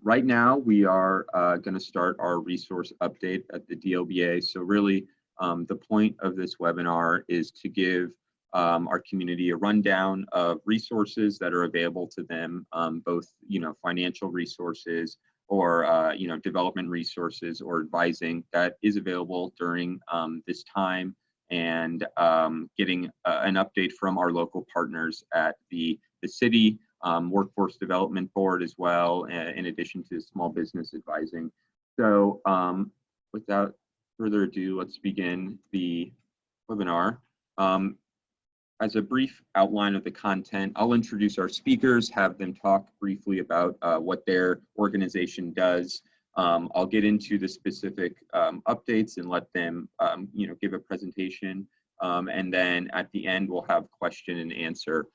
Right now, we are going to start our resource update at the DLBA. So really, the point of this webinar is to give our community a rundown of resources that are available to them, both financial resources or development resources or advising that is available during this time, and getting an update from our local partners at the city workforce development board as well, in addition to small business advising. So without further ado, let's begin the webinar. As a brief outline of the content, I'll introduce our speakers, have them talk briefly about what their organization does. I'll get into the specific updates and let them give a presentation. And then at the end, we'll have question and answer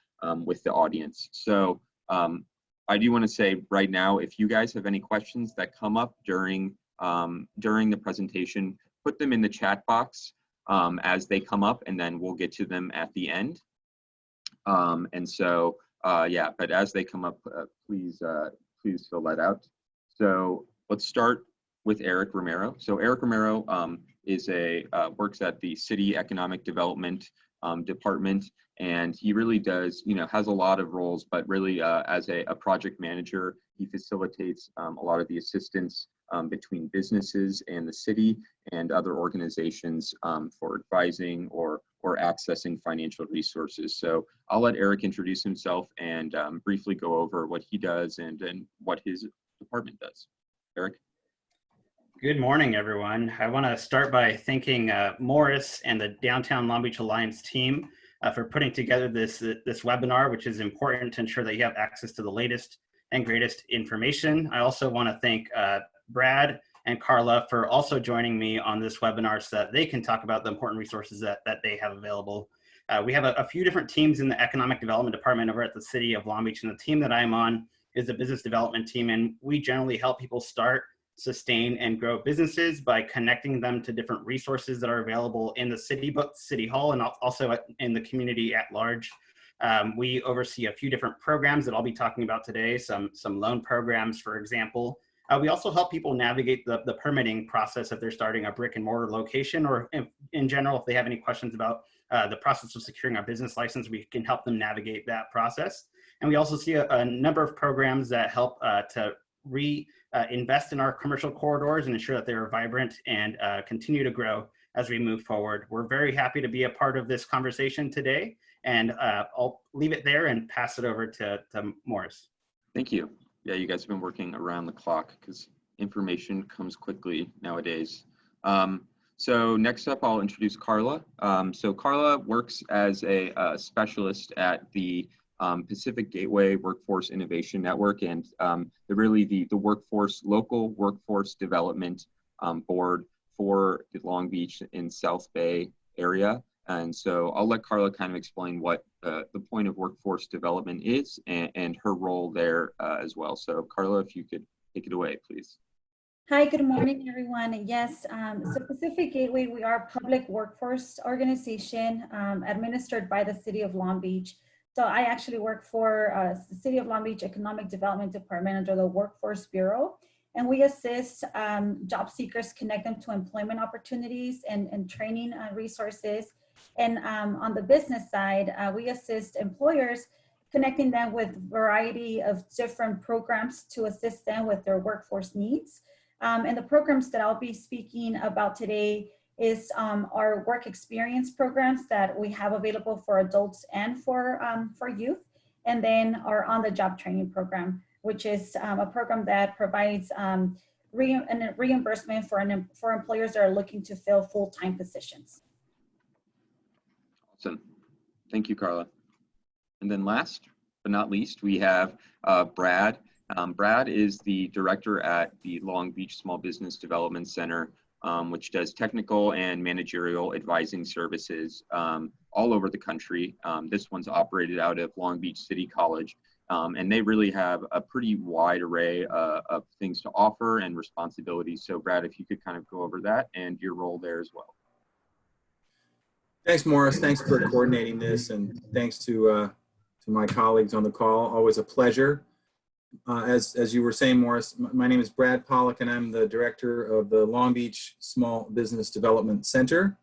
with the audience. So I do want to say right now, if you guys have any questions that come up during the presentation, put them in the chat box as they come up, and then we'll get to them at the end. Yeah, but as they come up, please fill that out. So let's start with Eric Romero. So Eric Romero works at the City Economic Development Department, and he really does, has a lot of roles, but really as a project manager, he facilitates a lot of the assistance between businesses and the city and other organizations for advising or accessing financial resources. So I'll let Eric introduce himself and briefly go over what he does and what his department does. Eric? Good morning, everyone. I want to start by thanking Morris and the Downtown Long Beach Alliance team for putting together this webinar, which is important to ensure that you have access to the latest and greatest information. I also want to thank Brad and Carla for also joining me on this webinar so that they can talk about the important resources that they have available. We have a few different teams in the Economic Development Department over at the City of Long Beach, and the team that I'm on is the Business Development team, and we generally help people start, sustain, and grow businesses by connecting them to different resources that are available in the city, both City Hall and also in the community at large. We oversee a few different programs that I'll be talking about today, some loan programs, for example. We also help people navigate the permitting process if they're starting a brick and mortar location, or in general, if they have any questions about the process of securing a business license, we can help them navigate that process. And we also see a number of programs that help to invest in our commercial corridors and ensure that they are vibrant and continue to grow as we move forward. We're very happy to be a part of this conversation today, and I'll leave it there and pass it over to Morris. Thank you. Yeah, you guys have been working around the clock because information comes quickly nowadays. So next up, I'll introduce Carla. So Carla works as a specialist at the Pacific Gateway Workforce Innovation Network, and the local workforce development board for the Long Beach and South Bay area. And so I'll let Carla kind of explain what the point of workforce development is and her role there as well. So Carla, if you could take it away, please. Hi, good morning, everyone. Yes, so Pacific Gateway, we are a public workforce organization administered by the City of Long Beach. So I actually work for the City of Long Beach Economic Development Department under the Workforce Bureau. And we assist job seekers, connect them to employment opportunities and training resources. And on the business side, we assist employers, connecting them with a variety of different programs to assist them with their workforce needs. And the programs that I'll be speaking about today is our work experience programs that we have available for adults and for youth, and then our on-the-job training program, which is a program that provides reimbursement for employers that are looking to fill full-time positions. Awesome. Thank you, Carla. And then last but not least, we have Brad. Brad is the director at the Long Beach Small Business Development Center, which does technical and managerial advising services all over the country. This one's operated out of Long Beach City College, and they really have a pretty wide array of things to offer and responsibilities. So Brad, if you could kind of go over that and your role there as well. Thanks, Morris. Thanks for coordinating this, and thanks to my colleagues on the call. Always a pleasure. As you were saying, Morris, my name is Brad Pollak, and I'm the director of the Long Beach Small Business Development Center,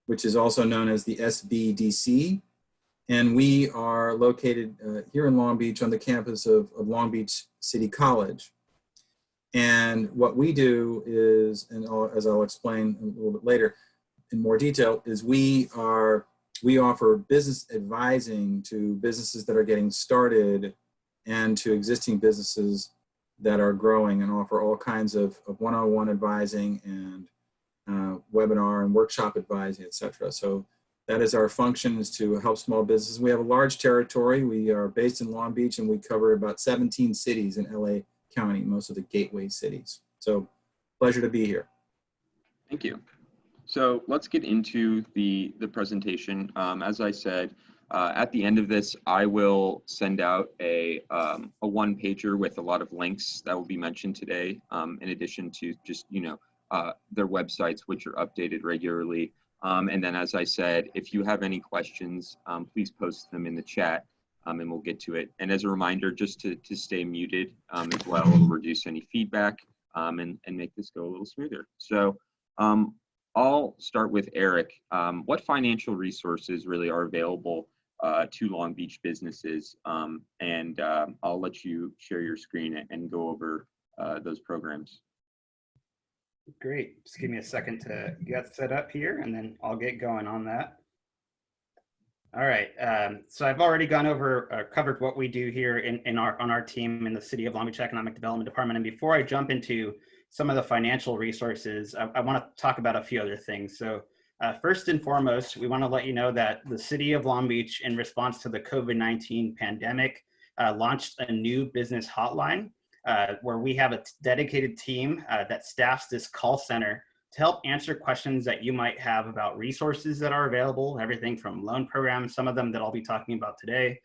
which is also known as the SBDC. And we are located here in Long Beach on the campus of Long Beach City College. And what we do is, and as I'll explain a little bit later in more detail, is we offer business advising to businesses that are getting started and to existing businesses that are growing, and offer all kinds of one-on-one advising and webinar and workshop advising, etc. So that is our function, is to help small businesses. We have a large territory. We are based in Long Beach, and we cover about 17 cities in LA County, most of the gateway cities. So pleasure to be here. Thank you. So let's get into the presentation. As I said, at the end of this, I will send out a one-pager with a lot of links that will be mentioned today, in addition to just, their websites, which are updated regularly. And then, as I said, if you have any questions, please post them in the chat, and we'll get to it. And as a reminder, just to stay muted as well, it'll reduce any feedback and make this go a little smoother. So I'll start with Eric. What financial resources really are available to Long Beach businesses? And I'll let you share your screen and go over those programs. Great. Just give me a second to get set up here, and then I'll get going on that. All right. So I've already gone over, covered what we do here on our team in the City of Long Beach Economic Development Department. And before I jump into some of the financial resources, I want to talk about a few other things. So first and foremost, we want to let you know that the City of Long Beach, in response to the COVID-19 pandemic, launched a new business hotline where we have a dedicated team that staffs this call center to help answer questions that you might have about resources that are available, everything from loan programs, some of them that I'll be talking about today,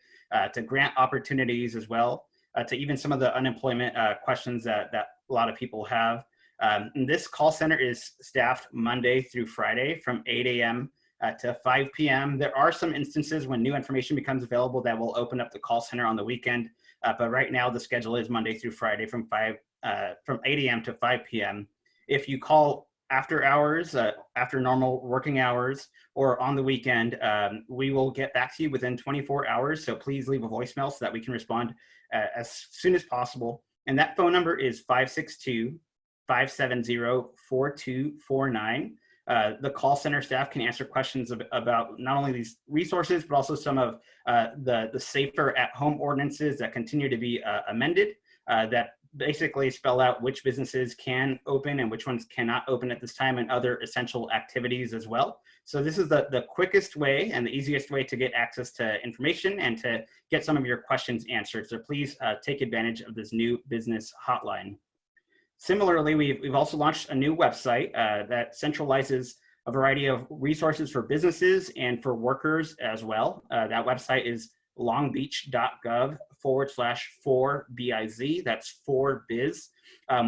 to grant opportunities as well, to even some of the unemployment questions that a lot of people have. And this call center is staffed Monday through Friday from 8 a.m. To 5 p.m. There are some instances when new information becomes available that will open up the call center on the weekend. But right now the schedule is Monday through Friday from 8 a.m. to 5 p.m. If you call after hours, after normal working hours, or on the weekend, we will get back to you within 24 hours. So please leave a voicemail so that we can respond as soon as possible. And that phone number is 562-570-4249. The call center staff can answer questions about not only these resources, but also some of the safer at home ordinances that continue to be amended that basically spell out which businesses can open and which ones cannot open at this time, and other essential activities as well. So this is the quickest way and the easiest way to get access to information and to get some of your questions answered. So please take advantage of this new business hotline. Similarly, we've also launched a new website that centralizes a variety of resources for businesses and for workers as well. That website is longbeach.gov/4biz. That's 4biz.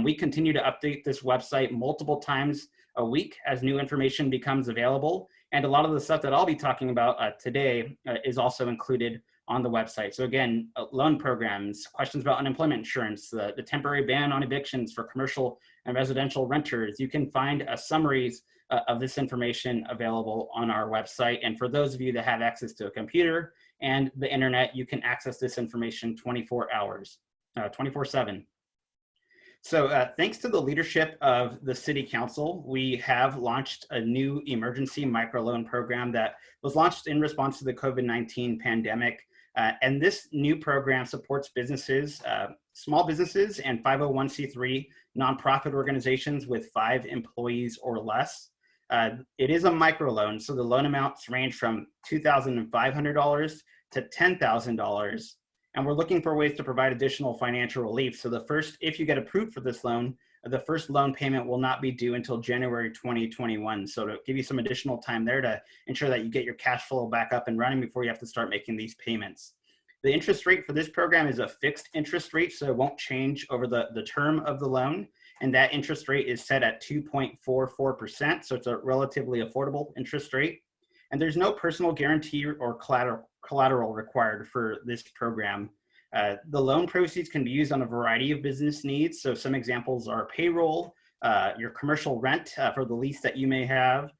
We continue to update this website multiple times a week as new information becomes available. And a lot of the stuff that I'll be talking about today is also included on the website. So again, loan programs, questions about unemployment insurance, the temporary ban on evictions for commercial and residential renters. You can find summaries of this information available on our website. And for those of you that have access to a computer and the internet, you can access this information 24/7. So thanks to the leadership of the City Council, we have launched a new emergency microloan program that was launched in response to the COVID-19 pandemic. And this new program supports businesses, small businesses, and 501c3 nonprofit organizations with 5 employees or less. It is a microloan, so the loan amounts range from $2,500 to $10,000. And we're looking for ways to provide additional financial relief. So if you get approved for this loan, the first loan payment will not be due until January 2021. So to give you some additional time there to ensure that you get your cash flow back up and running before you have to start making these payments. The interest rate for this program is a fixed interest rate, so it won't change over the term of the loan. And that interest rate is set at 2.44%. So it's a relatively affordable interest rate. And there's no personal guarantee or collateral required for this program. The loan proceeds can be used on a variety of business needs. So some examples are payroll, your commercial rent for the lease that you may have,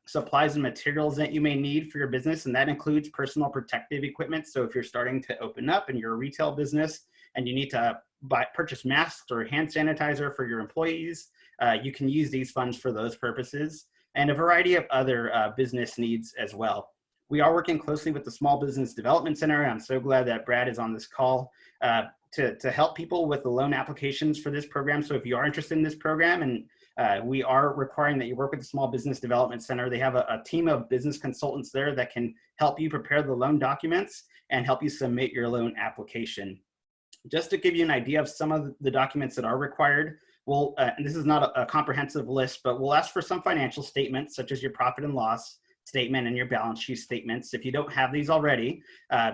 supplies and materials that you may need for your business, and that includes personal protective equipment. So if you're starting to open up and you're a retail business and you need to purchase masks or hand sanitizer for your employees, you can use these funds for those purposes, and a variety of other business needs as well. We are working closely with the Small Business Development Center. I'm so glad that Brad is on this call to help people with the loan applications for this program. So if you are interested in this program, and we are requiring that you work with the Small Business Development Center, they have a team of business consultants there that can help you prepare the loan documents and help you submit your loan application. Just to give you an idea of some of the documents that are required, and this is not a comprehensive list, but we'll ask for some financial statements such as your profit and loss statement and your balance sheet statements. If you don't have these already,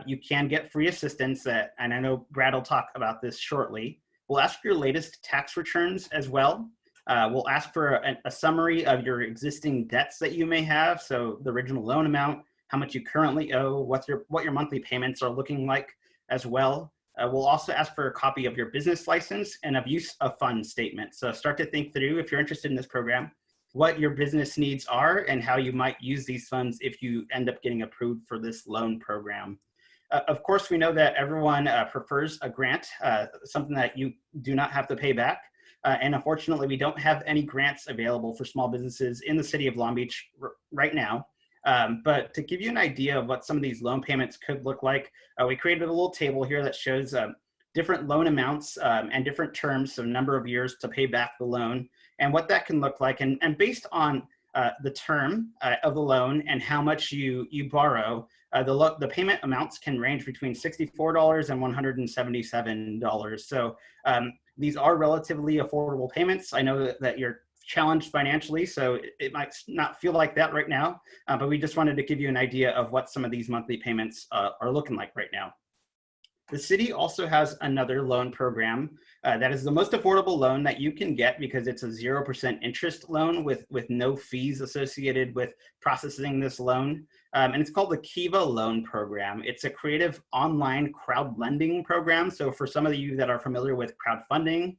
you can get free assistance, and I know Brad will talk about this shortly. We'll ask for your latest tax returns as well. We'll ask for a summary of your existing debts that you may have, so the original loan amount, how much you currently owe, what your monthly payments are looking like as well. We'll also ask for a copy of your business license and of use of funds statement. So start to think through, if you're interested in this program, what your business needs are and how you might use these funds if you end up getting approved for this loan program. Of course, we know that everyone prefers a grant, something that you do not have to pay back. And unfortunately, we don't have any grants available for small businesses in the city of Long Beach right now. But to give you an idea of what some of these loan payments could look like, we created a little table here that shows different loan amounts and different terms, so number of years to pay back the loan, and what that can look like. And based on the term of the loan and how much you borrow, the payment amounts can range between $64 and $177. So these are relatively affordable payments. I know that you're challenged financially, so it might not feel like that right now, but we just wanted to give you an idea of what some of these monthly payments are looking like right now. The city also has another loan program that is the most affordable loan that you can get because it's a 0% interest loan with no fees associated with processing this loan. And it's called the Kiva loan program. It's a creative online crowd lending program. So for some of you that are familiar with crowdfunding,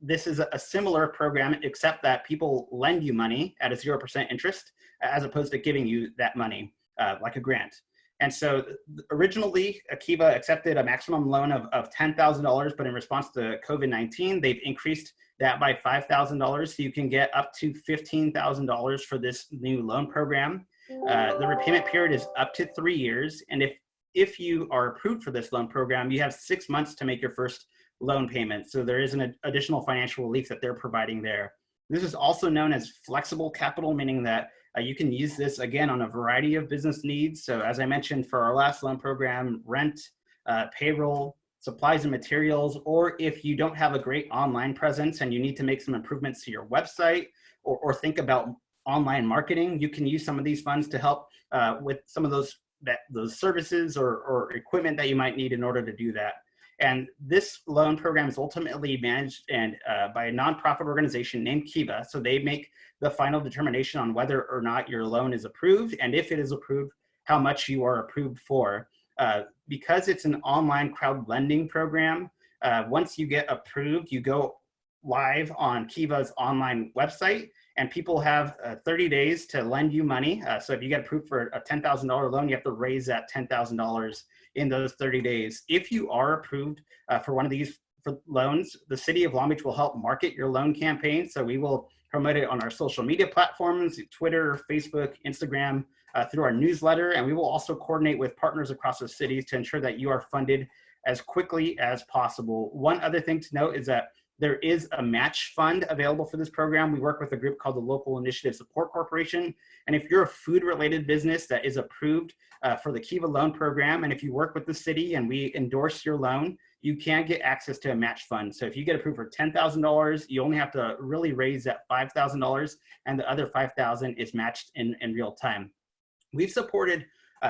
this is a similar program, except that people lend you money at a 0% interest as opposed to giving you that money like a grant. And so originally, Kiva accepted a maximum loan of $10,000, but in response to COVID-19, they've increased that by $5,000. So you can get up to $15,000 for this new loan program. The repayment period is up to 3 years. And if you are approved for this loan program, you have 6 months to make your first loan payment. So there is an additional financial relief that they're providing there. This is also known as flexible capital, meaning that you can use this again on a variety of business needs. So as I mentioned for our last loan program, rent, payroll, supplies and materials, or if you don't have a great online presence and you need to make some improvements to your website or think about online marketing, you can use some of these funds to help with some of those services or equipment that you might need in order to do that. And this loan program is ultimately managed by a nonprofit organization named Kiva. So they make the final determination on whether or not your loan is approved, and if it is approved, how much you are approved for. Because it's an online crowd lending program, once you get approved, you go live on Kiva's online website, and people have 30 days to lend you money. So if you get approved for a $10,000 loan, you have to raise that $10,000 in those 30 days. If you are approved for one of these loans, the city of Long Beach will help market your loan campaign. So we will promote it on our social media platforms, Twitter, Facebook, Instagram, through our newsletter. And we will also coordinate with partners across the city to ensure that you are funded as quickly as possible. One other thing to note is that there is a match fund available for this program. We work with a group called the Local Initiative Support Corporation. And if you're a food-related business that is approved for the Kiva loan program, and if you work with the city and we endorse your loan, you can get access to a match fund. So if you get approved for $10,000, you only have to really raise that $5,000, and the other $5,000 is matched in real time. We've supported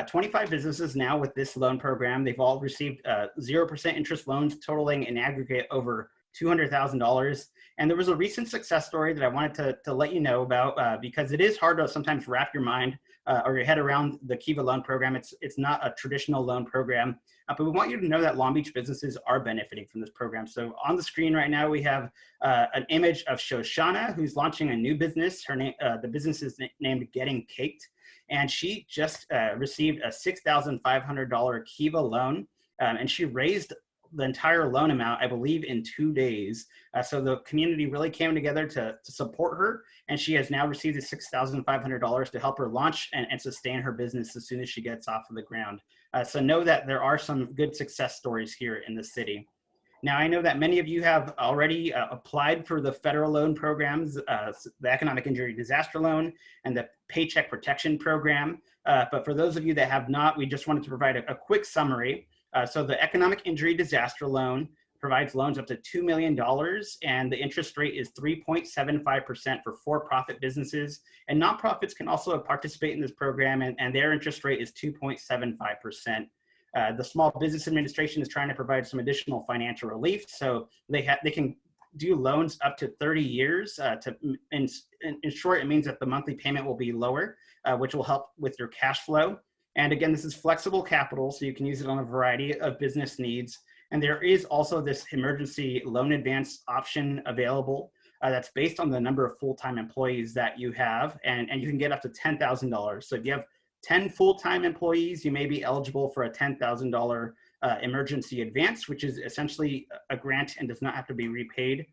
25 businesses now with this loan program. They've all received 0% interest loans totaling in aggregate over $200,000. And there was a recent success story that I wanted to let you know about because it is hard to sometimes wrap your mind or your head around the Kiva loan program. It's not a traditional loan program, but we want you to know that Long Beach businesses are benefiting from this program. So on the screen right now, we have an image of Shoshana, who's launching a new business. Her name, the business is named Getting Caked, and she just received a $6,500 Kiva loan, and she raised the entire loan amount, I believe, in 2 days. So the community really came together to support her, and she has now received the $6,500 to help her launch and sustain her business as soon as she gets off of the ground. So know that there are some good success stories here in the city. Now, I know that many of you have already applied for the federal loan programs, the Economic Injury Disaster Loan and the Paycheck Protection Program. But for those of you that have not, we just wanted to provide a quick summary. So the Economic Injury Disaster Loan provides loans up to $2 million, and the interest rate is 3.75% for for-profit businesses. And nonprofits can also participate in this program, and their interest rate is 2.75%. The Small Business Administration is trying to provide some additional financial relief, so they can do loans up to 30 years. In short, it means that the monthly payment will be lower, which will help with your cash flow. And again, this is flexible capital, so you can use it on a variety of business needs. And there is also this emergency loan advance option available that's based on the number of full-time employees that you have, and you can get up to $10,000. So if you have 10 full-time employees, you may be eligible for a $10,000 emergency advance, which is essentially a grant and does not have to be repaid.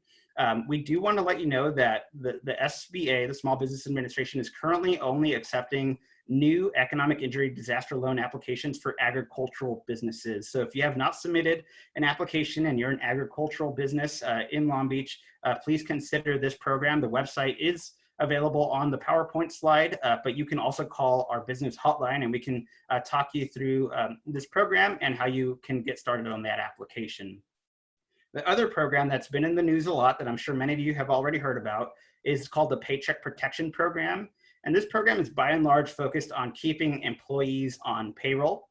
We do want to let you know that the SBA, the Small Business Administration, is currently only accepting new economic injury disaster loan applications for agricultural businesses. So if you have not submitted an application and you're an agricultural business in Long Beach, please consider this program. The website is available on the PowerPoint slide, but you can also call our business hotline and we can talk you through this program and how you can get started on that application. The other program that's been in the news a lot that I'm sure many of you have already heard about is called the Paycheck Protection Program. And this program is by and large focused on keeping employees on payroll.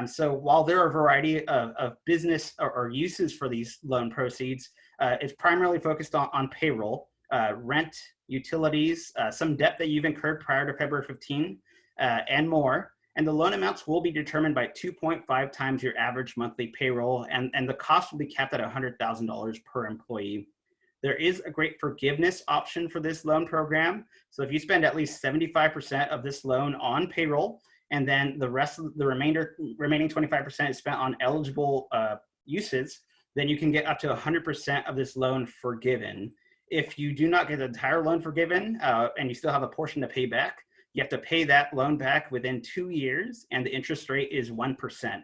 So while there are a variety of business or uses for these loan proceeds, it's primarily focused on payroll, rent, utilities, some debt that you've incurred prior to February 15, and more. And the loan amounts will be determined by 2.5 times your average monthly payroll, and the cost will be capped at $100,000 per employee. There is a great forgiveness option for this loan program. So if you spend at least 75% of this loan on payroll, and then the rest of the remaining 25% is spent on eligible uses, then you can get up to 100% of this loan forgiven. If you do not get the entire loan forgiven and you still have a portion to pay back, you have to pay that loan back within 2 years, and the interest rate is 1%.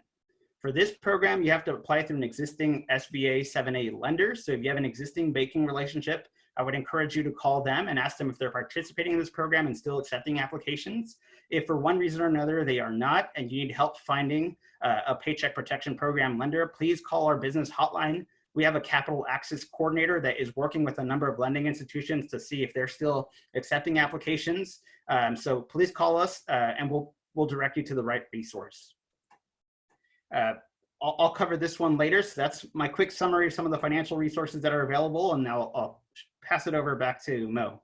For this program, you have to apply through an existing SBA 7A lender. So if you have an existing banking relationship, I would encourage you to call them and ask them if they're participating in this program and still accepting applications. If for one reason or another they are not, and you need help finding a Paycheck Protection Program lender, please call our business hotline. We have a capital access coordinator that is working with a number of lending institutions to see if they're still accepting applications. So please call us and we'll direct you to the right resource. I'll cover this one later. So that's my quick summary of some of the financial resources that are available, and now I'll pass it over back to Mo.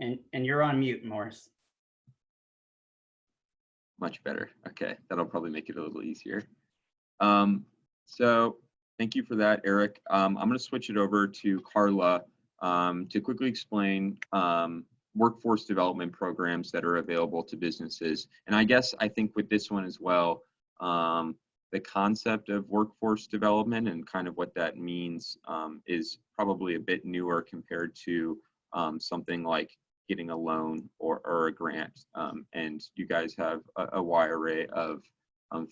And you're on mute, Morris. Much better. Okay, that'll probably make it a little easier. So thank you for that, Eric. I'm going to switch it over to Carla to quickly explain workforce development programs that are available to businesses. And I think with this one as well, the concept of workforce development and kind of what that means is probably a bit newer compared to something like getting a loan or a grant. And you guys have a wide array of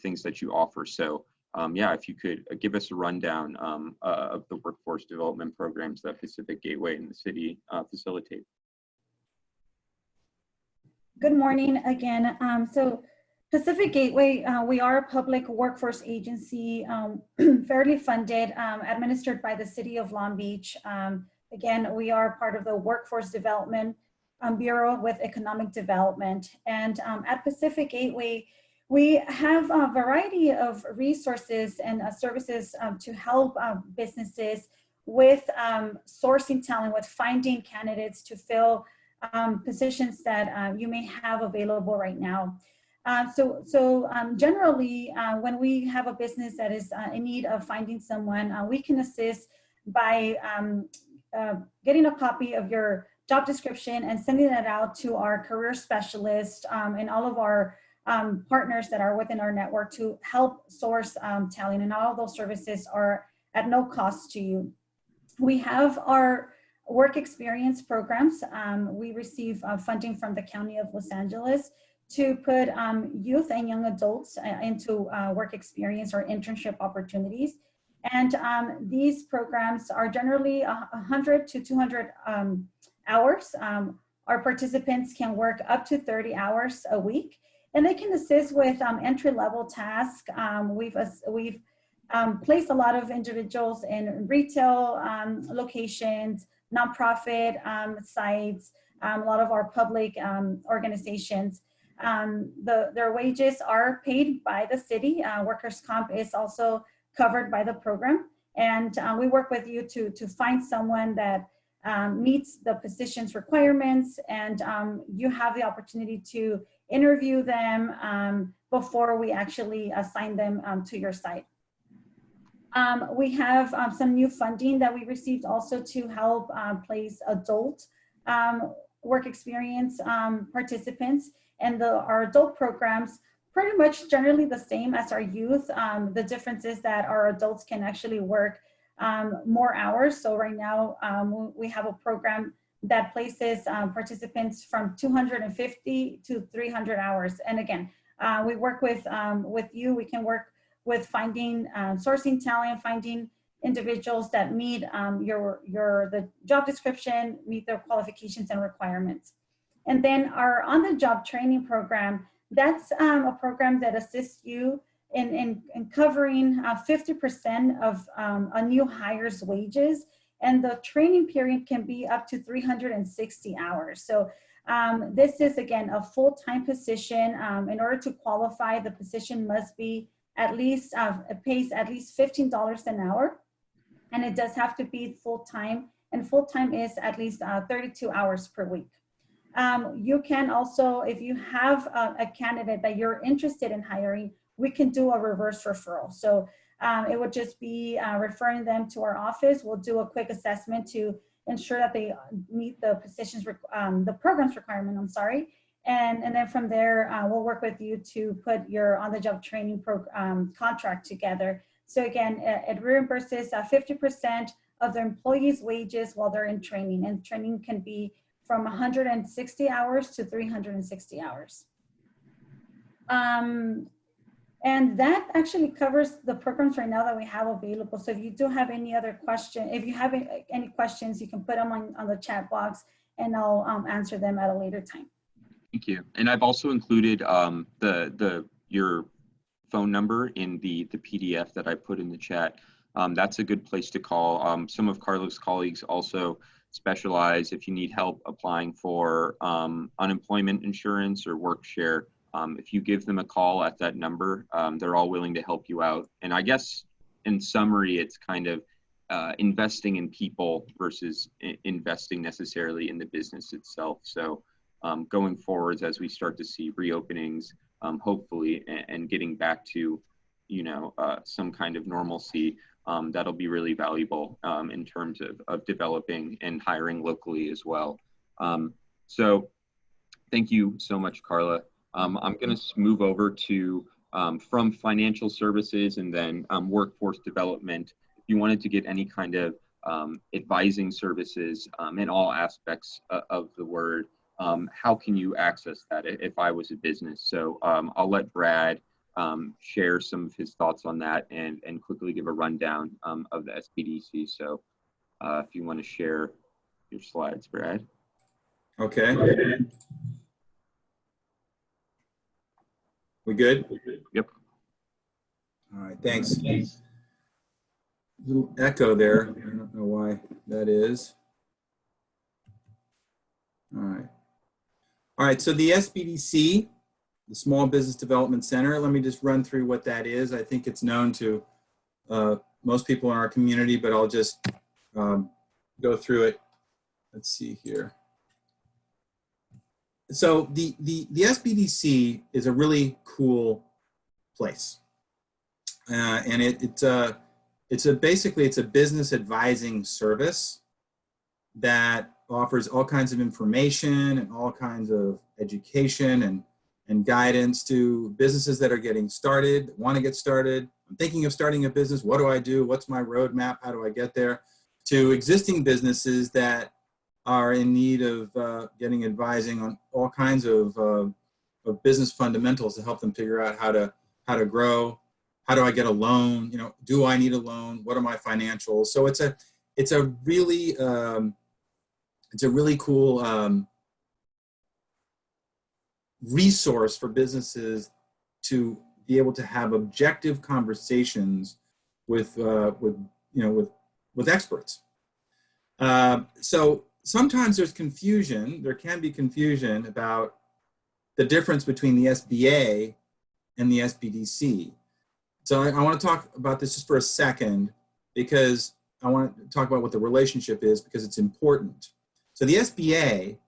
things that you offer. So yeah, if you could give us a rundown of the workforce development programs that Pacific Gateway and the city facilitate. Good morning again. So Pacific Gateway, we are a public workforce agency, fairly funded, administered by the city of Long Beach. Again, we are part of the Workforce Development Bureau with Economic Development. And at Pacific Gateway, We have a variety of resources and services to help businesses with sourcing talent, with finding candidates to fill positions that you may have available right now. Generally, when we have a business that is in need of finding someone, we can assist by getting a copy of your job description and sending that out to our career specialist and all of our partners that are within our network to help source talent, and all of those services are at no cost to you. We have our work experience programs. We receive funding from the County of Los Angeles to put youth and young adults into work experience or internship opportunities. And these programs are generally 100 to 200 hours. Our participants can work up to 30 hours a week, and they can assist with entry-level tasks. We've placed a lot of individuals in retail locations, nonprofit sites, a lot of our public organizations. Their wages are paid by the city. Workers' comp is also covered by the program. And we work with you to find someone that meets the position's requirements, and you have the opportunity to interview them before we actually assign them to your site. We have some new funding that we received also to help place adult work experience participants, and our adult programs pretty much generally the same as our youth. The difference is that our adults can actually work more hours. So right now we have a program that places participants from 250 to 300 hours. And again, we work with you. We can work with finding, sourcing talent, finding individuals that meet the job description, meet their qualifications and requirements. And then our on-the-job training program, that's a program that assists you in covering 50% of a new hire's wages. And the training period can be up to 360 hours. So this is, again, a full-time position. In order to qualify, the position must be at least, it pays at least $15 an hour. And it does have to be full-time. And full-time is at least 32 hours per week. You can also, if you have a candidate that you're interested in hiring, we can do a reverse referral. So it would just be referring them to our office. We'll do a quick assessment to ensure that they meet the position's, the program's requirement, and then from there, we'll work with you to put your on-the-job training contract together. So again, it reimburses 50% of the employee's wages while they're in training, and training can be from 160 hours to 360 hours. And that actually covers the programs right now that we have available. So if you do have any other question, if you have any questions, you can put them on the chat box, and I'll answer them at a later time. Thank you. And I've also included your phone number in the PDF that I put in the chat. That's a good place to call. Some of Carlos' colleagues also specialize if you need help applying for unemployment insurance or work share. If you give them a call at that number, they're all willing to help you out. And I guess in summary, it's kind of investing in people versus investing necessarily in the business itself. So going forwards, as we start to see reopenings, hopefully, and getting back to, some kind of normalcy, that'll be really valuable in terms of developing and hiring locally as well. So thank you so much, Carla. I'm going to move over to from financial services and then workforce development. If you wanted to get any kind of advising services in all aspects of the word, how can you access that if I was a business? So I'll let Brad share some of his thoughts on that and quickly give a rundown of the SBDC. So if you want to share your slides, Brad. Okay. We good? Yep. All right, thanks. Little echo there. I don't know why that is. All right. All right, so the SBDC the Small Business Development Center. Let me just run through what that is. I think it's known to most people in our community, but I'll just go through it. Let's see here. So the SBDC is a really cool place, and basically it's a business advising service that offers all kinds of information and all kinds of education and guidance to businesses that are getting started, want to get started. I'm thinking of starting a business. What do I do? What's my roadmap? How do I get there? To existing businesses that are in need of getting advising on all kinds of business fundamentals to help them figure out how to grow. How do I get a loan? You know, do I need a loan? What are my financials? So it's a really cool resource for businesses to be able to have objective conversations with experts. So sometimes there's confusion. There can be confusion about the difference between the SBA and the SBDC. So I want to talk about this just for a second, because I want to talk about what the relationship is, because it's important. So the SBA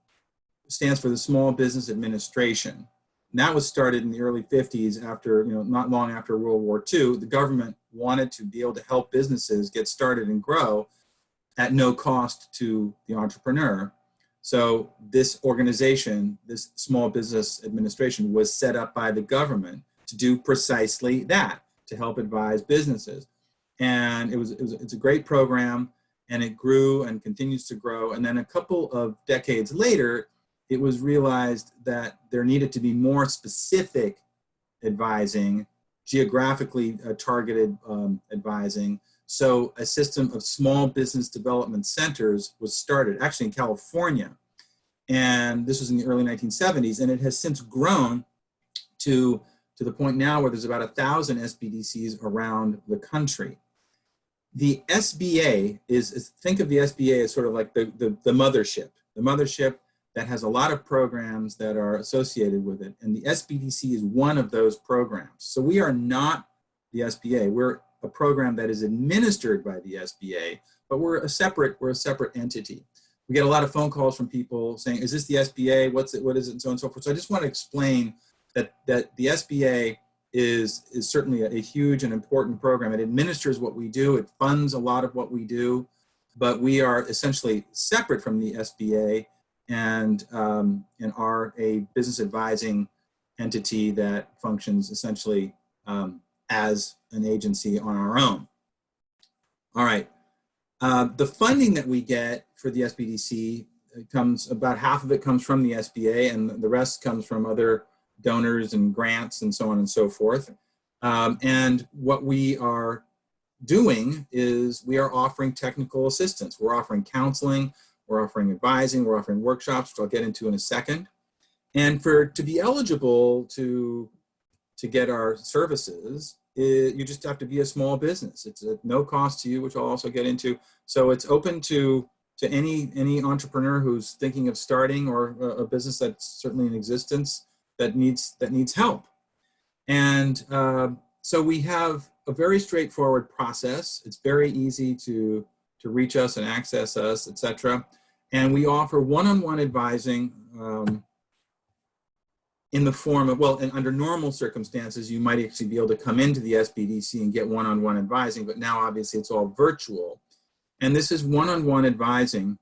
stands for the Small Business Administration. And that was started in the early 50s after, not long after World War II. The government wanted to be able to help businesses get started and grow at no cost to the entrepreneur. So this organization, this Small Business Administration, was set up by the government to do precisely that, to help advise businesses. And it's a great program, and it grew and continues to grow. And then a couple of decades later, it was realized that there needed to be more specific advising, geographically targeted advising. So a system of small business development centers was started, actually in California. And this was in the early 1970s, and it has since grown to the point now where there's about 1,000 SBDCs around the country. The SBA think of the SBA as sort of like the mothership that has a lot of programs that are associated with it. And the SBDC is one of those programs. So we are not the SBA. We're a program that is administered by the SBA, but we're a separate entity. We get a lot of phone calls from people saying, is this the SBA? What is it? And so on and so forth. So I just want to explain that the SBA is certainly a huge and important program. It administers what we do. It funds a lot of what we do, but we are essentially separate from the SBA and are a business advising entity that functions essentially as an agency on our own. All right. The funding that we get for the SBDC about half of it comes from the SBA, and the rest comes from other donors and grants and so on and so forth. And what we are doing is we are offering technical assistance. We're offering counseling, we're offering advising, we're offering workshops, which I'll get into in a second. And to be eligible to get our services, you just have to be a small business. It's at no cost to you, which I'll also get into. So it's open to any entrepreneur who's thinking of starting, or a business that's certainly in existence that needs help. And so we have a very straightforward process. It's very easy to reach us and access us, etc. And we offer one-on-one advising in the form of, and under normal circumstances, you might actually be able to come into the SBDC and get one-on-one advising, but now obviously it's all virtual. And this is one-on-one advising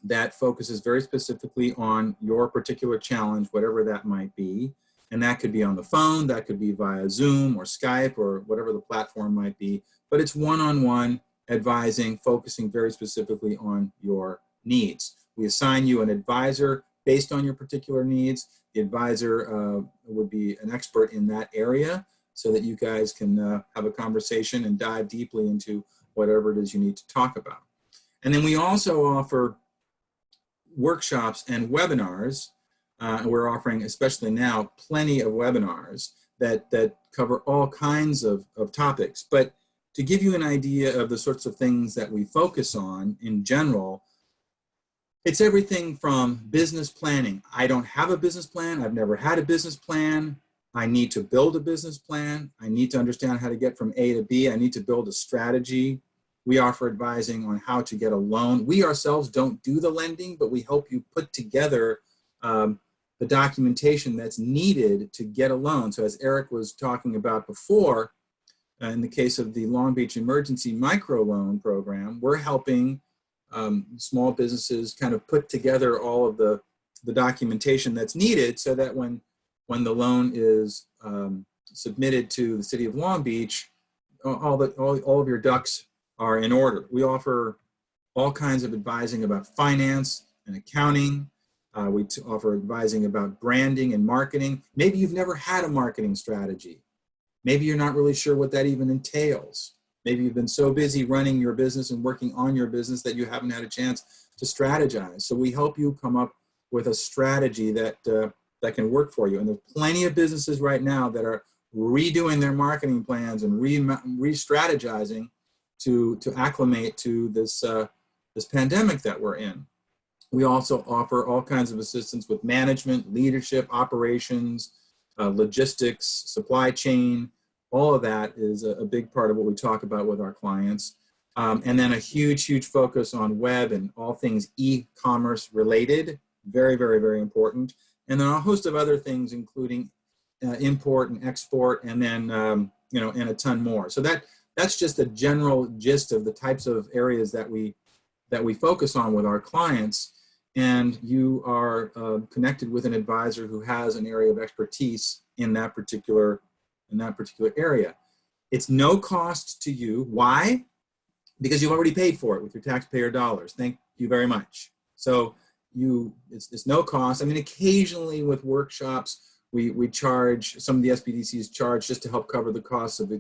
that focuses very specifically on your particular challenge, whatever that might be. And that could be on the phone, that could be via Zoom or Skype or whatever the platform might be, but it's one-on-one advising, focusing very specifically on your needs. We assign you an advisor based on your particular needs. The advisor would be an expert in that area so that you guys can have a conversation and dive deeply into whatever it is you need to talk about. And then we also offer workshops and webinars. We're offering, especially now, plenty of webinars that cover all kinds of topics. But to give you an idea of the sorts of things that we focus on in general, It's everything from business planning. I don't have a business plan. I've never had a business plan. I need to build a business plan. I need to understand how to get from A to B. I need to build a strategy. We offer advising on how to get a loan. We ourselves don't do the lending, but we help you put together the documentation that's needed to get a loan. So as Eric was talking about before, in the case of the Long Beach Emergency Microloan Program, we're helping small businesses kind of put together all of the documentation that's needed so that when the loan is submitted to the City of Long Beach, all of your ducks are in order. We offer all kinds of advising about finance and accounting. We offer advising about branding and marketing. Maybe you've never had a marketing strategy. Maybe you're not really sure what that even entails. Maybe you've been so busy running your business and working on your business that you haven't had a chance to strategize. So we help you come up with a strategy that can work for you. And there's plenty of businesses right now that are redoing their marketing plans and re-strategizing to acclimate to this pandemic that we're in. We also offer all kinds of assistance with management, leadership, operations, logistics, supply chain. All of that is a big part of what we talk about with our clients. And then a huge focus on web and all things e-commerce related. Very, very, very important. And then a host of other things, including import and export, and then, and a ton more. So that's just a general gist of the types of areas that we focus on with our clients. And you are connected with an advisor who has an area of expertise in that particular area. It's no cost to you. Why? Because you've already paid for it with your taxpayer dollars. Thank you very much. So it's no cost. I mean, occasionally with workshops, we charge, some of the SBDCs charge just to help cover the costs of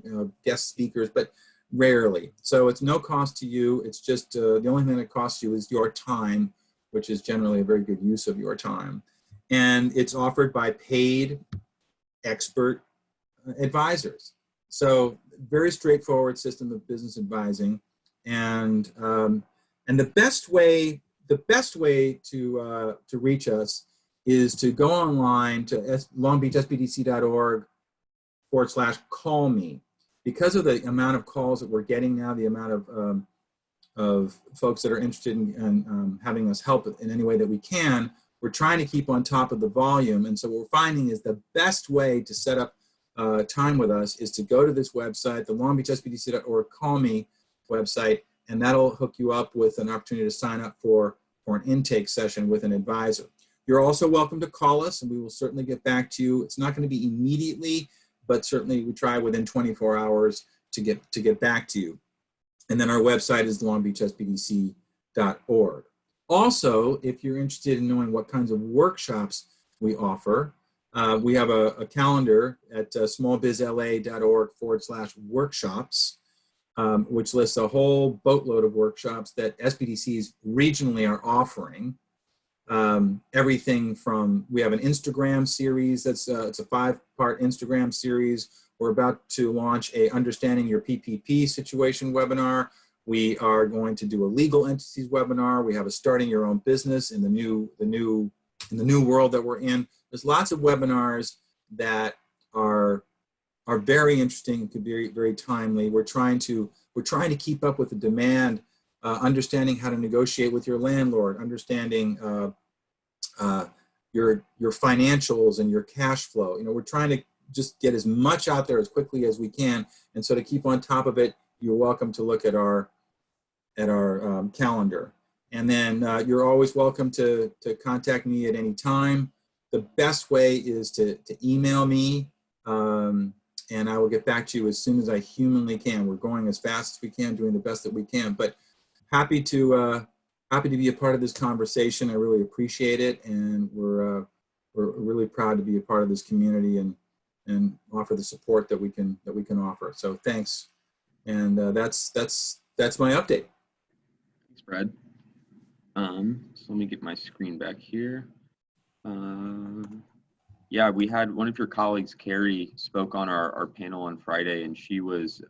guest speakers, but rarely. So it's no cost to you. It's just the only thing that costs you is your time, which is generally a very good use of your time. And it's offered by paid expert advisors. So very straightforward system of business advising. And the best way to reach us is to go online to longbeachsbdc.org/call me. Because of the amount of calls that we're getting now, the amount of folks that are interested in having us help in any way that we can, we're trying to keep on top of the volume. And so what we're finding is the best way to set up time with us is to go to this website, the longbeachsbdc.org call me website, and that'll hook you up with an opportunity to sign up for an intake session with an advisor. You're also welcome to call us, and we will certainly get back to you. It's not going to be immediately, but certainly we try within 24 hours to get back to you. And then our website is longbeachsbdc.org. Also, if you're interested in knowing what kinds of workshops we offer, we have a calendar at smallbizla.org/workshops, which lists a whole boatload of workshops that SBDCs regionally are offering. Everything from, we have an Instagram series it's a 5-part Instagram series. We're about to launch a Understanding Your PPP Situation webinar. We are going to do a legal entities webinar. We have a Starting Your Own Business in the new world that we're in. There's lots of webinars that are very interesting and could be very, very timely. We're trying to keep up with the demand, understanding how to negotiate with your landlord, understanding your financials and your cash flow. We're trying to just get as much out there as quickly as we can. And so to keep on top of it, you're welcome to look at our calendar. And then you're always welcome to contact me at any time. The best way is to email me, and I will get back to you as soon as I humanly can. We're going as fast as we can, doing the best that we can. But happy to be a part of this conversation. I really appreciate it, and we're really proud to be a part of this community and offer the support that we can offer. So thanks, and that's my update. Thanks, Brad. So let me get my screen back here. Yeah, we had one of your colleagues, Carrie, spoke on our panel on Friday, and she was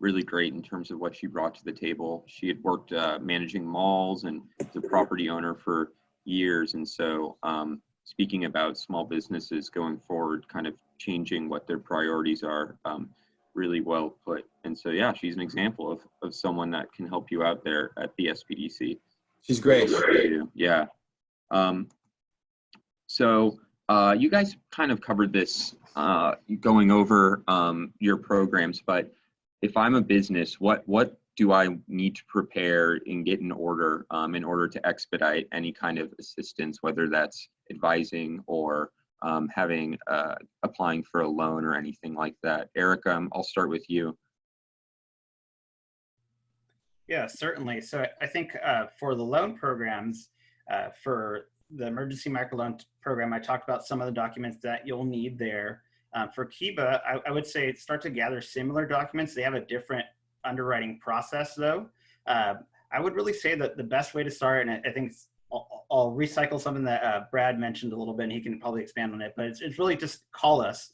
really great in terms of what she brought to the table. She had worked managing malls and the property owner for years. And so speaking about small businesses going forward, kind of changing what their priorities are, really well put. And so, yeah, she's an example of someone that can help you out there at the SBDC. She's great. Yeah. So you guys kind of covered this going over your programs, but if I'm a business, what do I need to prepare and get in order to expedite any kind of assistance, whether that's advising or applying for a loan or anything like that? Erica, I'll start with you. Yeah, certainly. So I think for the loan programs, for the emergency microloan program, I talked about some of the documents that you'll need there. For Kiva, I would say start to gather similar documents. They have a different underwriting process though. I would really say that the best way to start, and I think I'll recycle something that Brad mentioned a little bit, and he can probably expand on it, but it's really just call us.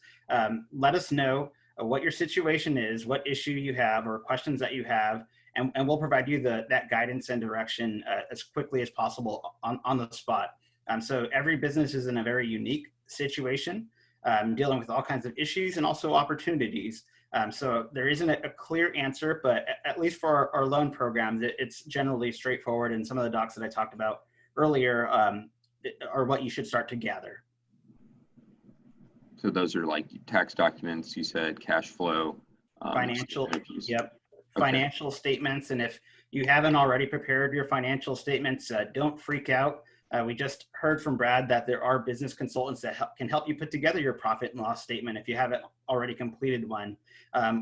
Let us know what your situation is, what issue you have or questions that you have, and we'll provide you that guidance and direction as quickly as possible on the spot. So every business is in a very unique situation, dealing with all kinds of issues and also opportunities. So there isn't a clear answer, but at least for our loan programs, it's generally straightforward. And some of the docs that I talked about earlier are what you should start to gather. So those are like tax documents, you said, cash flow. Financial, yep. Okay. Financial statements. And if you haven't already prepared your financial statements, don't freak out. We just heard from Brad that there are business consultants that can help you put together your profit and loss statement if you haven't already completed one,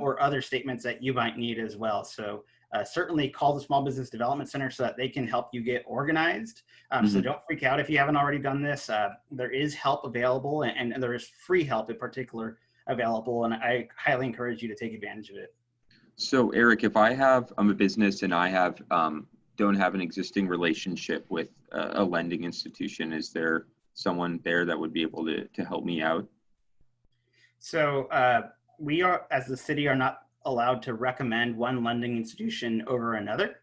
or other statements that you might need as well. So certainly call the Small Business Development Center so that they can help you get organized. So don't freak out if you haven't already done this. There is help available, and there is free help in particular available, and I highly encourage you to take advantage of it. So Eric, if I'm a business and I don't have an existing relationship with a lending institution, is there someone there that would be able to help me out? So we are, as the city, are not allowed to recommend one lending institution over another.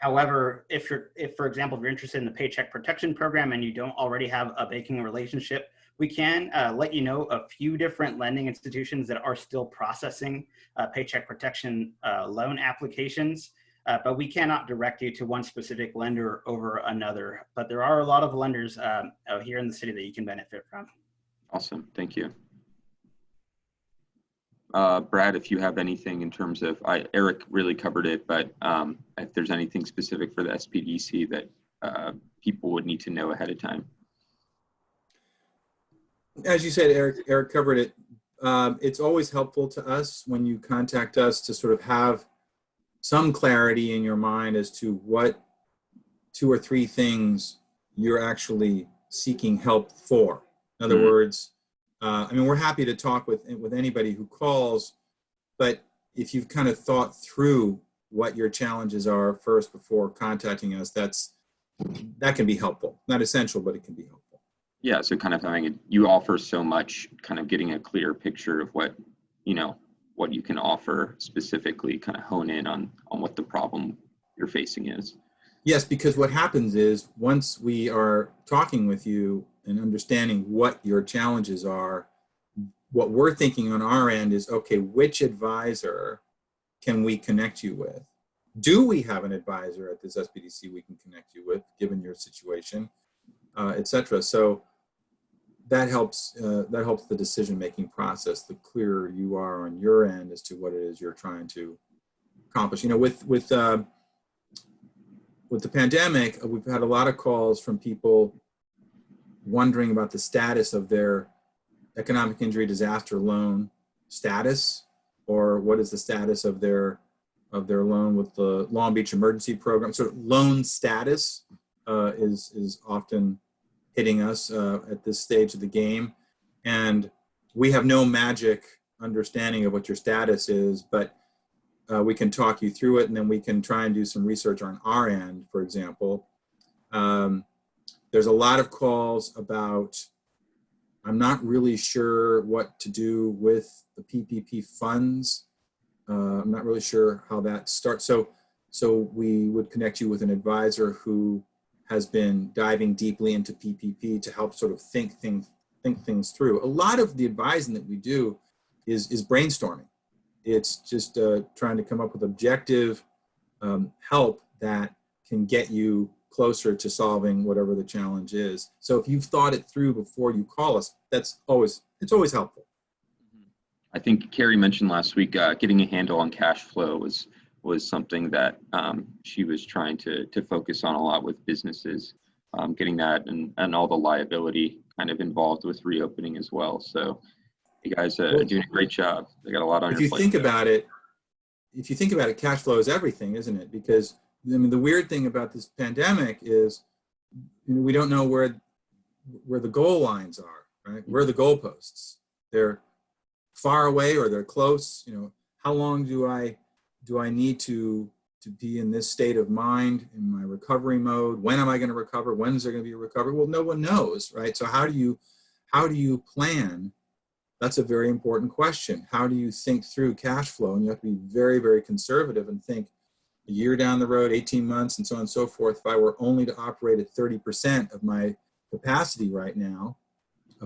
However, if for example, if you're interested in the Paycheck Protection Program and you don't already have a banking relationship, we can let you know a few different lending institutions that are still processing Paycheck Protection loan applications. But we cannot direct you to one specific lender over another. But there are a lot of lenders here in the city that you can benefit from. Awesome, thank you. Brad, if you have anything in terms of, Eric really covered it, but if there's anything specific for the SPDC that people would need to know ahead of time. As you said, Eric covered it. It's always helpful to us when you contact us to sort of have some clarity in your mind as to what 2 or 3 things you're actually seeking help for. In other words, I mean, we're happy to talk with anybody who calls, but if you've kind of thought through what your challenges are first before contacting us, that can be helpful. Not essential, but it can be helpful. Yeah, so kind of you offer so much, kind of getting a clear picture of what you can offer specifically, kind of hone in on what the problem you're facing is. Yes, because what happens is once we are talking with you and understanding what your challenges are, what we're thinking on our end is, okay, which advisor can we connect you with? Do we have an advisor at this SBDC we can connect you with, given your situation, et cetera? So that helps the decision-making process. The clearer you are on your end as to what it is you're trying to accomplish. With the pandemic, we've had a lot of calls from people wondering about the status of their economic injury disaster loan status, or what is the status of their loan with the Long Beach Emergency Program. So loan status is often hitting us at this stage of the game. And we have no magic understanding of what your status is, but we can talk you through it, and then we can try and do some research on our end, for example. There's a lot of calls about, I'm not really sure what to do with the PPP funds. I'm not really sure how that starts. So we would connect you with an advisor who has been diving deeply into PPP to help sort of think things through. A lot of the advising that we do is brainstorming. It's just trying to come up with objective help that can get you closer to solving whatever the challenge is. So if you've thought it through before you call us, it's always helpful. I think Carrie mentioned last week getting a handle on cash flow was something that she was trying to focus on a lot with businesses, getting that and all the liability kind of involved with reopening as well. So you guys are doing a great job. They got a lot on your plate. If you think about it, cash flow is everything, isn't it? Because I mean, the weird thing about this pandemic is, we don't know where the goal lines are, right? Where are the goalposts? They're far away or they're close. How long do I need to be in this state of mind in my recovery mode? When am I going to recover? When is there going to be a recovery? Well, no one knows, right? So how do you plan? That's a very important question. How do you think through cash flow? And you have to be very, very conservative and think a year down the road, 18 months, and so on and so forth. If I were only to operate at 30% of my capacity right now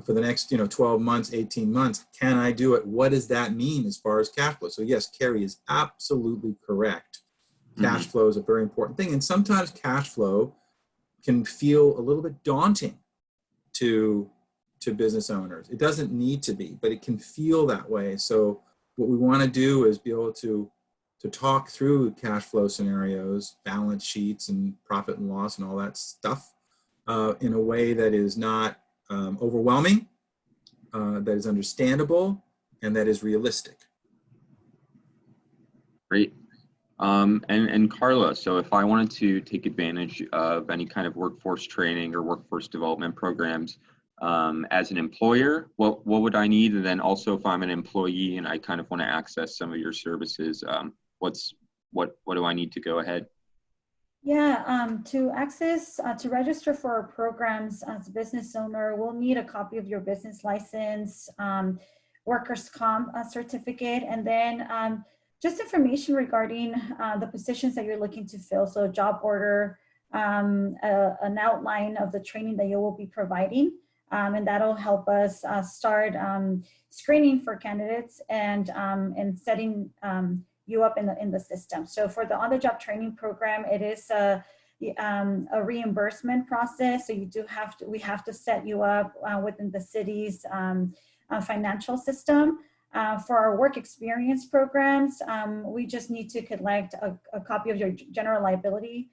for the next 12 months, 18 months, can I do it? What does that mean as far as cash flow? So yes, Carrie is absolutely correct. Cash flow is a very important thing. And sometimes cash flow can feel a little bit daunting to business owners. It doesn't need to be, but it can feel that way. So what we want to do is be able to talk through cash flow scenarios, balance sheets and profit and loss and all that stuff in a way that is not overwhelming, that is understandable, and that is realistic. Great. And Carla, so if I wanted to take advantage of any kind of workforce training or workforce development programs as an employer, what would I need? And then also if I'm an employee and I kind of want to access some of your services, what do I need to go ahead? Yeah, to access, to register for our programs as a business owner, we'll need a copy of your business license, workers' comp certificate, and then just information regarding the positions that you're looking to fill. So job order, an outline of the training that you will be providing, and that'll help us start screening for candidates and setting you up in the system. So for the on-the-job training program, it is a reimbursement process. So we have to set you up within the city's financial system. For our work experience programs, we just need to collect a copy of your general liability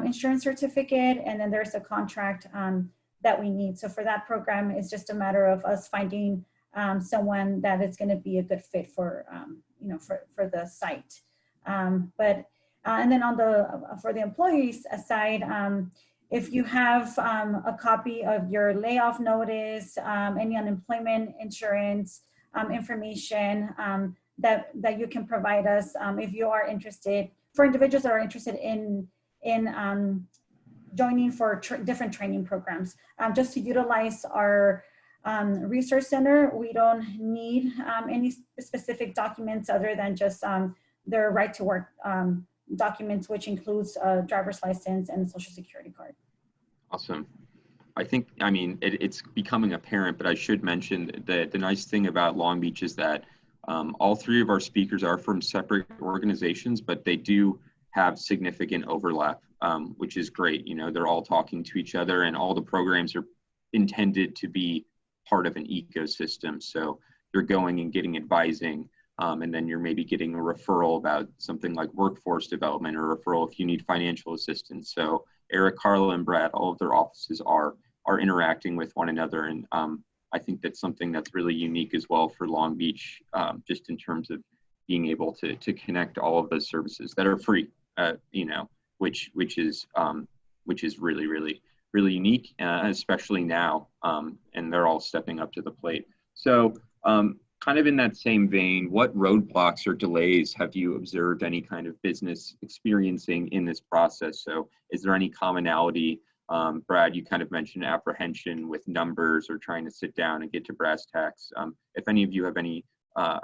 insurance certificate, and then there's a contract that we need. So for that program, it's just a matter of us finding someone that is going to be a good fit for for the site. And then for the employees side, if you have a copy of your layoff notice, any unemployment insurance information that you can provide us, if you are interested, for individuals that are interested in joining for different training programs, just to utilize our resource center, we don't need any specific documents other than just their right to work documents, which includes a driver's license and a social security card. Awesome. I mean, it's becoming apparent, but I should mention that the nice thing about Long Beach is that all three of our speakers are from separate organizations, but they do have significant overlap, which is great. They're all talking to each other, and all the programs are intended to be part of an ecosystem. So you're going and getting advising, and then you're maybe getting a referral about something like workforce development, or a referral if you need financial assistance. So Eric, Carla, and Brad, all of their offices are interacting with one another. And I think that's something that's really unique as well for Long Beach, just in terms of being able to connect all of those services that are free, which is really, really, really unique, especially now, and they're all stepping up to the plate. So kind of in that same vein, what roadblocks or delays have you observed any kind of business experiencing in this process? So is there any commonality? Brad, you kind of mentioned apprehension with numbers or trying to sit down and get to brass tacks. If any of you have any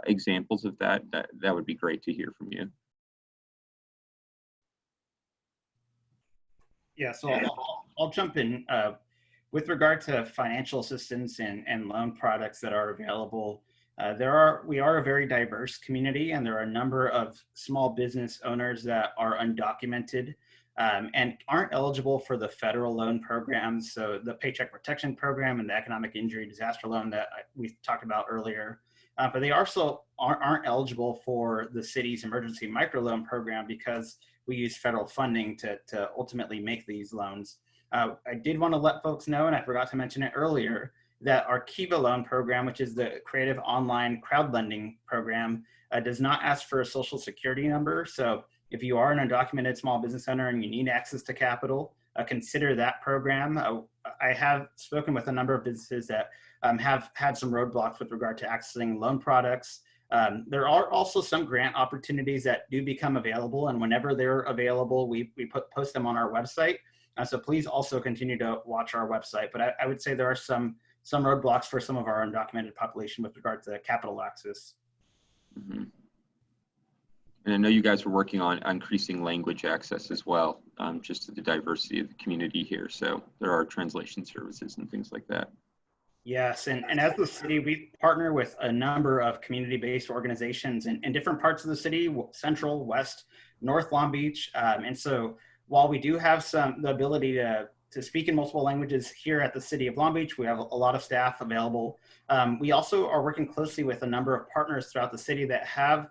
examples of that, that would be great to hear from you. Yeah, so I'll jump in. With regard to financial assistance and loan products that are available, we are a very diverse community, and there are a number of small business owners that are undocumented and aren't eligible for the federal loan programs. So the Paycheck Protection Program and the Economic Injury Disaster Loan that we talked about earlier. But they also aren't eligible for the city's emergency microloan program because we use federal funding to ultimately make these loans. I did want to let folks know, and I forgot to mention it earlier, that our Kiva loan program, which is the creative online crowd lending program, does not ask for a social security number. So if you are an undocumented small business owner and you need access to capital, consider that program. I have spoken with a number of businesses that have had some roadblocks with regard to accessing loan products. There are also some grant opportunities that do become available, and whenever they're available, we post them on our website. So please also continue to watch our website. But I would say there are some roadblocks for some of our undocumented population with regard to capital access. Mm-hmm. And I know you guys are working on increasing language access as well, just to the diversity of the community here. So there are translation services and things like that. Yes, and as the city, we partner with a number of community-based organizations in different parts of the city, Central, West, North Long Beach. And so while we do have the ability to speak in multiple languages here at the city of Long Beach, we have a lot of staff available. We also are working closely with a number of partners throughout the city that have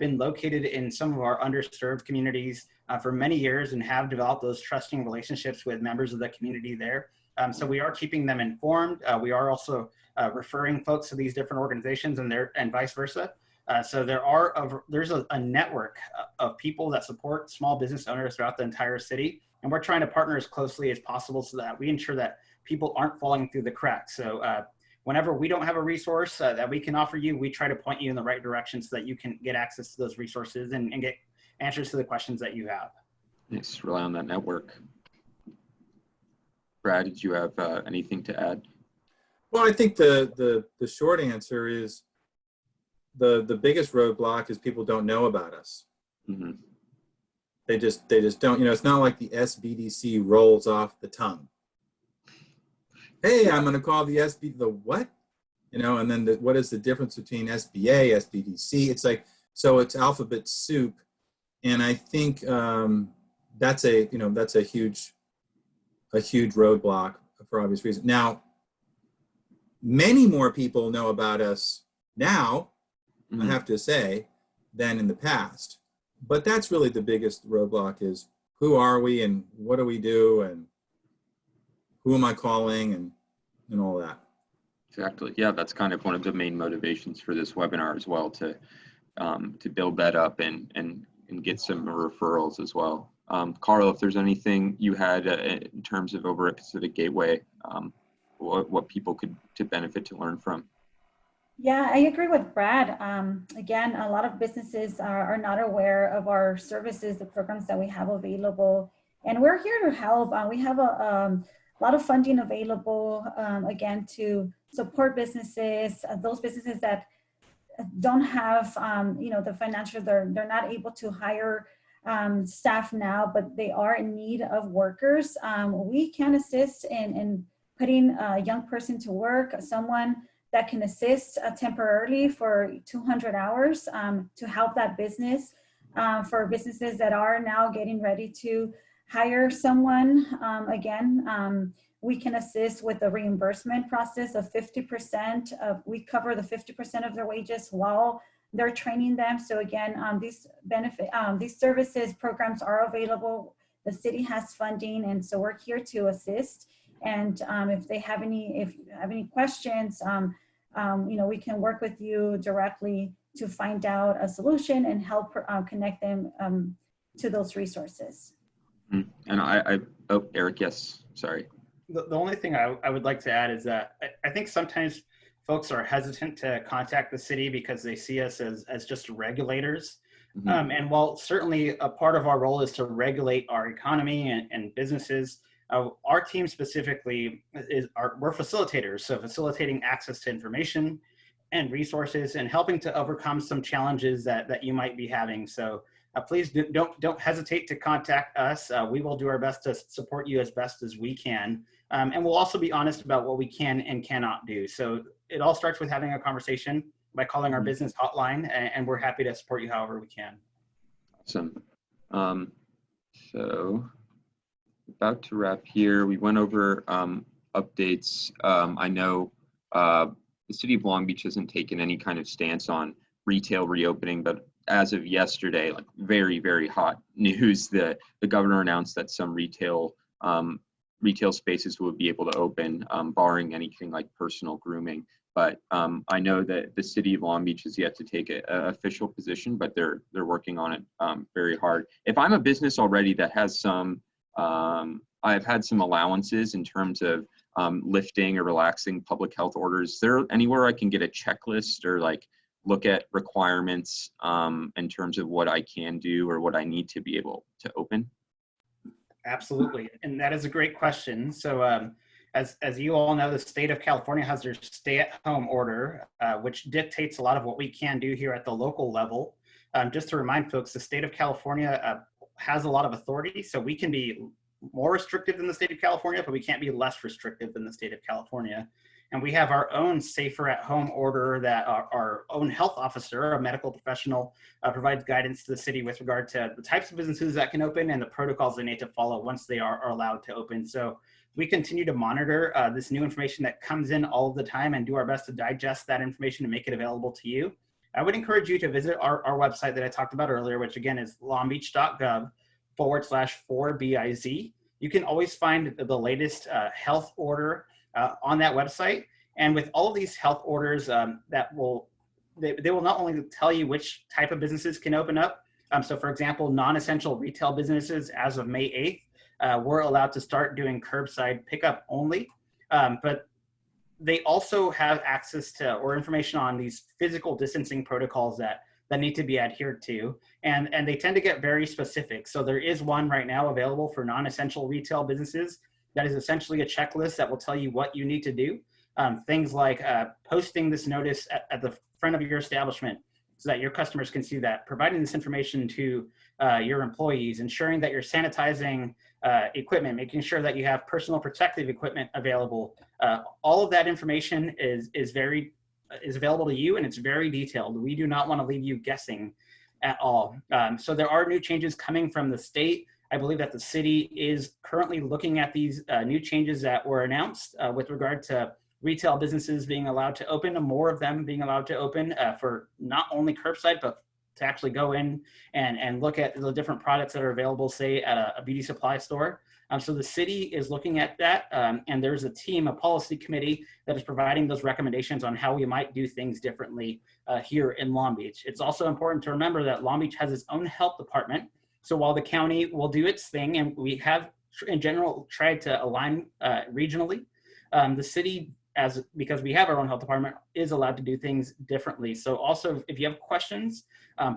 been located in some of our underserved communities for many years and have developed those trusting relationships with members of the community there. So we are keeping them informed. We are also referring folks to these different organizations and vice versa. So there's a network of people that support small business owners throughout the entire city. And we're trying to partner as closely as possible so that we ensure that people aren't falling through the cracks. So whenever we don't have a resource that we can offer you, we try to point you in the right direction so that you can get access to those resources and get answers to the questions that you have. Yes, rely on that network. Brad, did you have anything to add? Well, I think the short answer is the biggest roadblock is people don't know about us. Mm-hmm. They just don't, it's not like the SBDC rolls off the tongue. Hey, I'm going to call the the what? And then what is the difference between SBA, SBDC? It's like, so it's alphabet soup. And I think that's a huge roadblock for obvious reasons. Now, many more people know about us now, I have to say, than in the past. But that's really the biggest roadblock is who are we and what do we do and who am I calling and all that. Exactly. Yeah, that's kind of one of the main motivations for this webinar as well, to build that up and get some referrals as well. Carl, if there's anything you had in terms of over at Pacific Gateway, what people could to benefit to learn from. Yeah, I agree with Brad. Again, a lot of businesses are not aware of our services, the programs that we have available, and we're here to help. We have a lot of funding available, again, to support businesses, those businesses that don't have, the financial, they're not able to hire staff now, but they are in need of workers. We can assist in putting a young person to work, someone that can assist temporarily for 200 hours to help that business. For businesses that are now getting ready to hire someone, we can assist with the reimbursement process of 50% of, we cover the 50% of their wages while they're training them. So again, these services programs are available. The city has funding, and so we're here to assist. And if you have any questions, we can work with you directly to find out a solution and help connect them to those resources. And Eric, yes, sorry. The only thing I would like to add is that I think sometimes folks are hesitant to contact the city because they see us as just regulators. Mm-hmm. And while certainly a part of our role is to regulate our economy and businesses, our team specifically we're facilitators, so facilitating access to information, and resources and helping to overcome some challenges that you might be having. So please don't hesitate to contact us. We will do our best to support you as best as we can. And we'll also be honest about what we can and cannot do. So it all starts with having a conversation by calling our business hotline, and we're happy to support you however we can. Awesome. So about to wrap here. We went over updates. I know the city of Long Beach hasn't taken any kind of stance on retail reopening, but as of yesterday, like very, very hot news, the governor announced that some retail spaces will be able to open, barring anything like personal grooming. But I know that the city of Long Beach has yet to take an official position, but they're working on it very hard. If I'm a business already that has some, I've had some allowances in terms of lifting or relaxing public health orders, is there anywhere I can get a checklist or like look at requirements in terms of what I can do or what I need to be able to open? Absolutely, and that is a great question. So as you all know, the state of California has their stay-at-home order, which dictates a lot of what we can do here at the local level. Just to remind folks, the state of California has a lot of authority, so we can be more restrictive than the state of California, but we can't be less restrictive than the state of California. And we have our own safer at home order that our own health officer, a medical professional, provides guidance to the city with regard to the types of businesses that can open and the protocols they need to follow once they are allowed to open. So we continue to monitor this new information that comes in all of the time and do our best to digest that information and make it available to you. I would encourage you to visit our website that I talked about earlier, which again is longbeach.gov/4BIZ. You can always find the latest health order on that website. And with all of these health orders, they will not only tell you which type of businesses can open up. So for example, non-essential retail businesses as of May 8th, we're allowed to start doing curbside pickup only. But they also have access to or information on these physical distancing protocols that need to be adhered to. And they tend to get very specific. So there is one right now available for non-essential retail businesses that is essentially a checklist that will tell you what you need to do. Things like posting this notice at the front of your establishment so that your customers can see that, providing this information to your employees, ensuring that you're sanitizing equipment, making sure that you have personal protective equipment available. All of that information is available to you, and it's very detailed. We do not want to leave you guessing at all. So there are new changes coming from the state. I believe that the city is currently looking at these new changes that were announced with regard to retail businesses being allowed to open, and more of them being allowed to open for not only curbside, but to actually go in and look at the different products that are available, say at a beauty supply store. So the city is looking at that, and there's a team, a policy committee that is providing those recommendations on how we might do things differently here in Long Beach. It's also important to remember that Long Beach has its own health department. So while the county will do its thing, and we have in general tried to align regionally, the city, because we have our own health department, is allowed to do things differently. So also, if you have questions,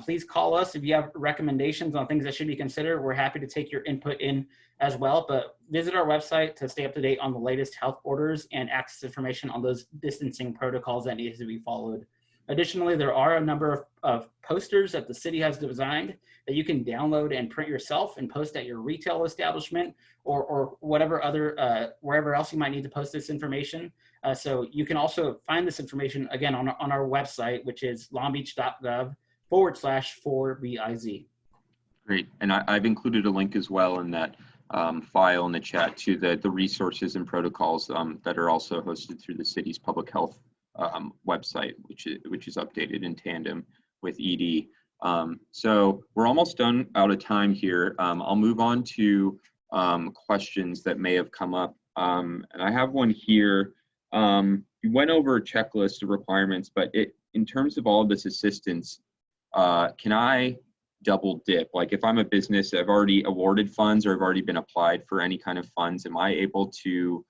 please call us. If you have recommendations on things that should be considered, we're happy to take your input in as well. But visit our website to stay up to date on the latest health orders and access information on those distancing protocols that need to be followed. Additionally, there are a number of posters that the city has designed that you can download and print yourself and post at your retail establishment or whatever other, wherever else you might need to post this information. So you can also find this information, again, on our website, which is longbeach.gov/4BIZ. Great. And I've included a link as well in that file in the chat to the resources and protocols that are also hosted through the city's public health website, which is updated in tandem with Edie. So we're almost out of time here. I'll move on to questions that may have come up. And I have one here. You went over a checklist of requirements, but in terms of all of this assistance, can I double dip? Like if I'm a business, I've already awarded funds or I've already been applied for any kind of funds, am I able to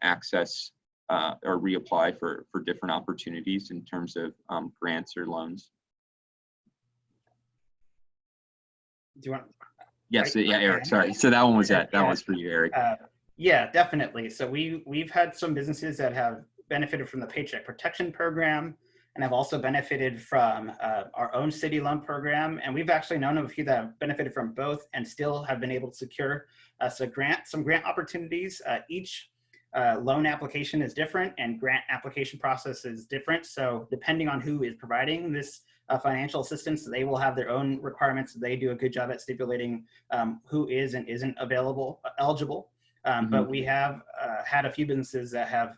access or reapply for different opportunities in terms of grants or loans? Do you want? Yes, yeah, Eric, sorry. So that one was that was for you, Eric. Yeah, definitely. So we've had some businesses that have benefited from the Paycheck Protection Program. and have also benefited from our own city loan program. And we've actually known of a few that have benefited from both and still have been able to secure some grant opportunities. Each loan application is different and grant application process is different. So depending on who is providing this financial assistance, they will have their own requirements. They do a good job at stipulating who is and isn't eligible. But we have had a few businesses that have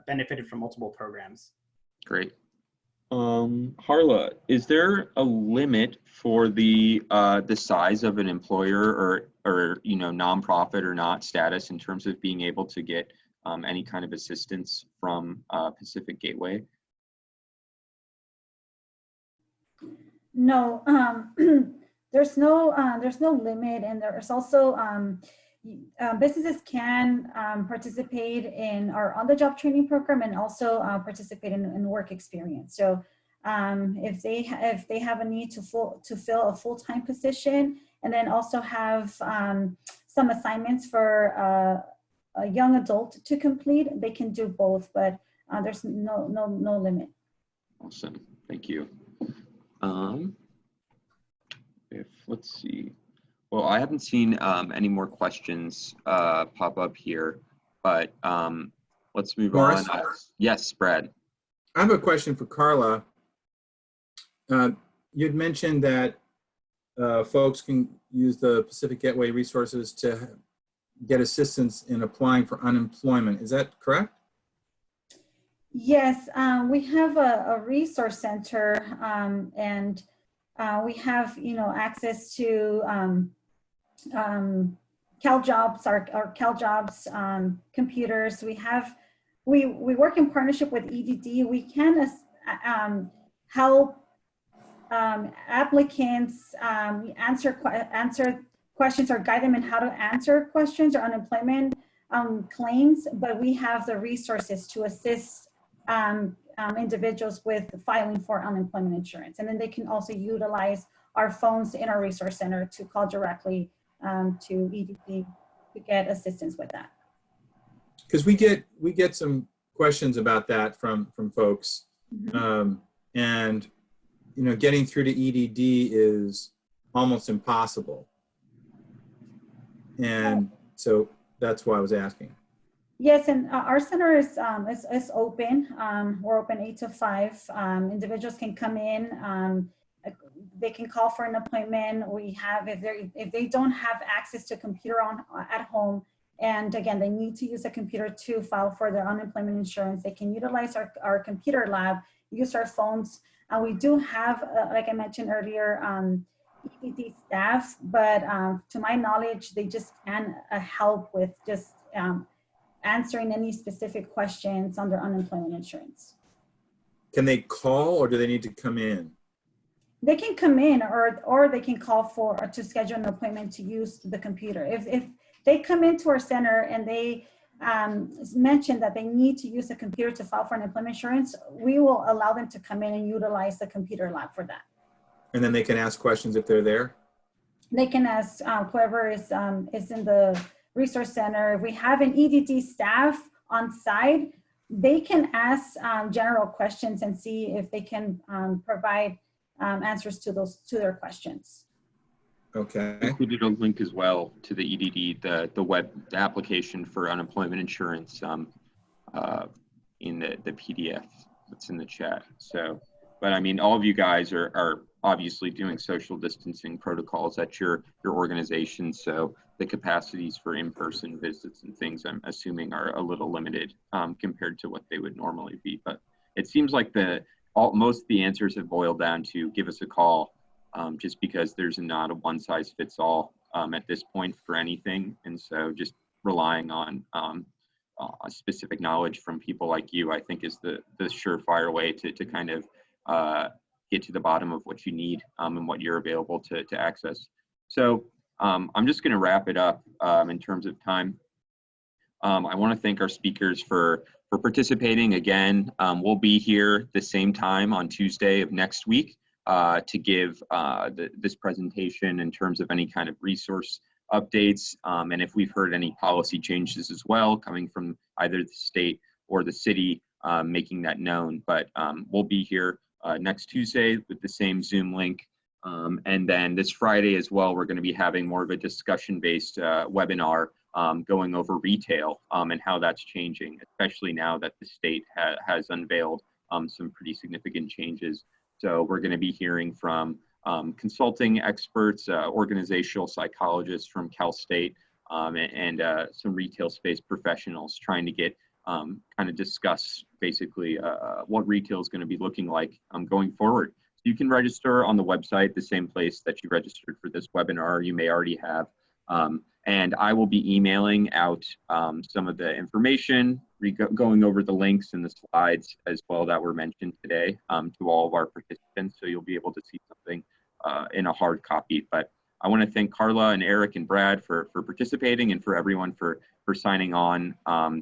benefited from multiple programs. Great. Harla, is there a limit for the size of an employer or nonprofit or not status in terms of being able to get any kind of assistance from Pacific Gateway? No, there's no limit, and there's also businesses can participate in our on-the-job training program and also participate in work experience. So if they have a need to fill a full-time position, and then also have some assignments for a young adult to complete, they can do both, but there's no limit. Awesome, thank you. Let's see. Well, I haven't seen any more questions pop up here, but let's move Morris? on. Yes, Brad. I have a question for Carla. You'd mentioned that folks can use the Pacific Gateway resources to get assistance in applying for unemployment. Is that correct? Yes, we have a resource center, and we have access to CalJobs, our CalJobs computers. We work in partnership with EDD. We can help applicants answer questions or guide them in how to answer questions or unemployment claims, but we have the resources to assist individuals with filing for unemployment insurance. And then they can also utilize our phones in our resource center to call directly to EDP to get assistance with that. Because we get some questions about that from folks, and getting through to EDD is almost impossible, and so that's why I was asking. Yes, and our center is open. We're open 8 to 5. Individuals can come in. They can call for an appointment. We have, if they don't have access to a computer at home, and again, they need to use a computer to file for their unemployment insurance, they can utilize our computer lab, use our phones. We do have, like I mentioned earlier, EDD staff, but to my knowledge, they just can't help with just answering any specific questions on their unemployment insurance. Can they call, or do they need to come in? They can come in, or they can call to schedule an appointment to use the computer. If they come into our center and they mention that they need to use a computer to file for unemployment insurance, we will allow them to come in and utilize the computer lab for that. And then they can ask questions if they're there? They can ask whoever is in the resource center. If we have an EDD staff on site, they can ask general questions and see if they can provide answers to their questions. Okay. Included a link as well to the EDD, the application for unemployment insurance in the PDF that's in the chat. So, but I mean, all of you guys are obviously doing social distancing protocols at your organization, so the capacities for in-person visits and things, I'm assuming, are a little limited compared to what they would normally be. But it seems like most of the answers have boiled down to give us a call, just because there's not a one-size-fits-all at this point for anything, and so just relying on specific knowledge from people like you, I think, is the surefire way to kind of get to the bottom of what you need and what you're available to access. So I'm just going to wrap it up in terms of time. I want to thank our speakers for participating. Again, we'll be here the same time on Tuesday of next week to give this presentation in terms of any kind of resource updates, and if we've heard any policy changes as well coming from either the state or the city, making that known. But we'll be here next Tuesday with the same Zoom link. And then this Friday as well, we're going to be having more of a discussion-based webinar going over retail and how that's changing, especially now that the state has unveiled some pretty significant changes. So we're going to be hearing from consulting experts, organizational psychologists from Cal State, and some retail space professionals trying to get kind of discuss basically what retail is going to be looking like going forward. So you can register on the website, the same place that you registered for this webinar. You may already have. And I will be emailing out some of the information, going over the links and the slides as well that were mentioned today to all of our participants. So you'll be able to see something in a hard copy. But I want to thank Carla and Eric and Brad for participating, and for everyone for signing on.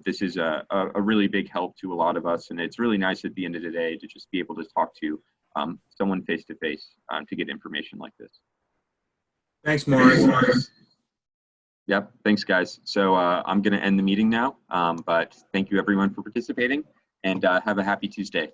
This is a really big help to a lot of us, and it's really nice at the end of the day to just be able to talk to someone face to face to get information like this. Thanks, Morris. Yep, thanks guys. So I'm going to end the meeting now, but thank you everyone for participating, and have a happy Tuesday.